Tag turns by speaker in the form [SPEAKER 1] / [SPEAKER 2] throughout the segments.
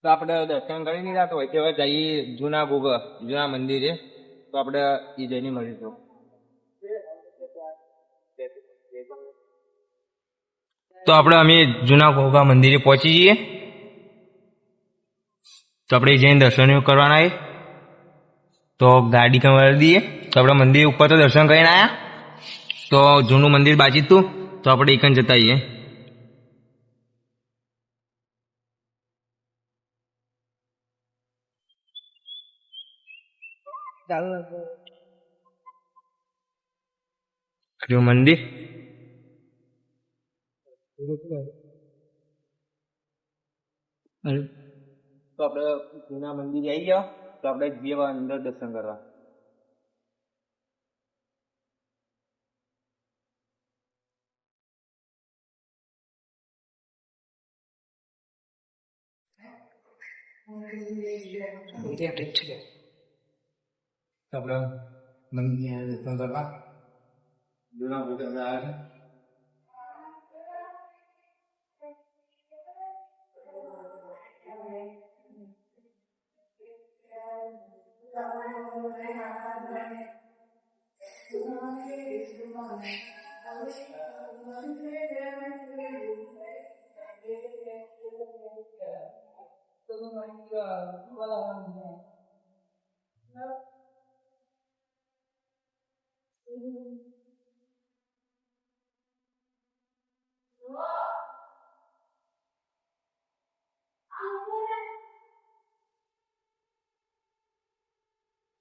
[SPEAKER 1] તો આપણે દર્શન કરી લીધા તો હવે જઈએ જૂના જૂના મંદિરે. તો આપણે એ જઈને મળીશું. તો આપણે અમે જૂના ઘોઘા મંદિરે પહોંચી જઈએ. તો આપણે જઈને દર્શન કરવાના છે. તો ગાડી કરી દઈએ. તો આપણે મંદિર ઉપર તો દર્શન કરીને આવ્યા. તો જૂનું મંદિર બાજી હતું. તો આપણે એકન જતા આવીએ. મંદિર તો આપણે જૂના મંદિરે આવી જાઓ. તો આપણે જઈએ અંદર દર્શન કરવા. તો આપણે મંદિરે દર્શન કરવા જૂના ઘોઘા આવ્યા છે.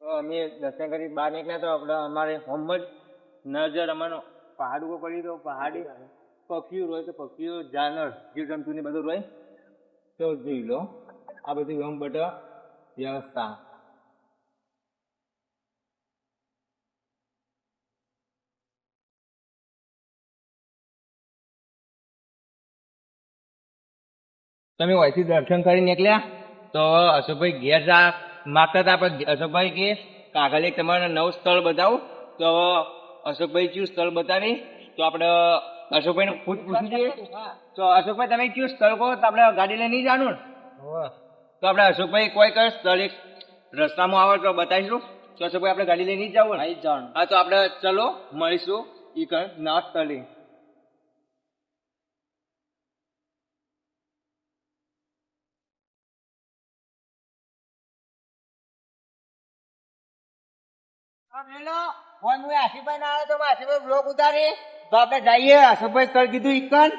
[SPEAKER 1] તો અમે દર્શન કરી બહાર નીકળ્યા. તો આપણે અમારે હોમ જ નજર અમારો પહાડ ઉપર પડી. તો પહાડી પક્ષીઓ રોય. તો પક્ષીઓ જાનવર જીવજંતુ ને બધું રોય. તો જોઈ લો આ બધી હોમ બધા વ્યવસ્થા. તમે અહીંથી દર્શન કરી નીકળ્યા. તો અશોકભાઈ ઘેર જા માગતા હતા. પણ અશોકભાઈ કે કાગળ એક તમારે નવું સ્થળ બતાવું. તો અશોકભાઈ કયું સ્થળ બતાવી. તો આપણે અશોકભાઈને ખુદ પૂછી દઈએ. તો અશોકભાઈ તમે કયું સ્થળ કહો. તો આપણે ગાડી લઈને નહીં જવાનું ને. તો આપણે અશોકભાઈ કોઈ કયું સ્થળ એક રસ્તામાં આવે તો બતાવીશું. તો અશોકભાઈ આપણે ગાડી લઈને નહીં જવું ને. હા તો આપણે ચલો મળીશું એ નવા સ્થળે. આશીભાઈ ના આવે તો આશીભાઈ બ્લોક ઉતારી. તો આપણે જઈએ. અશોકભાઈ સ્થળ કીધું ઈકન.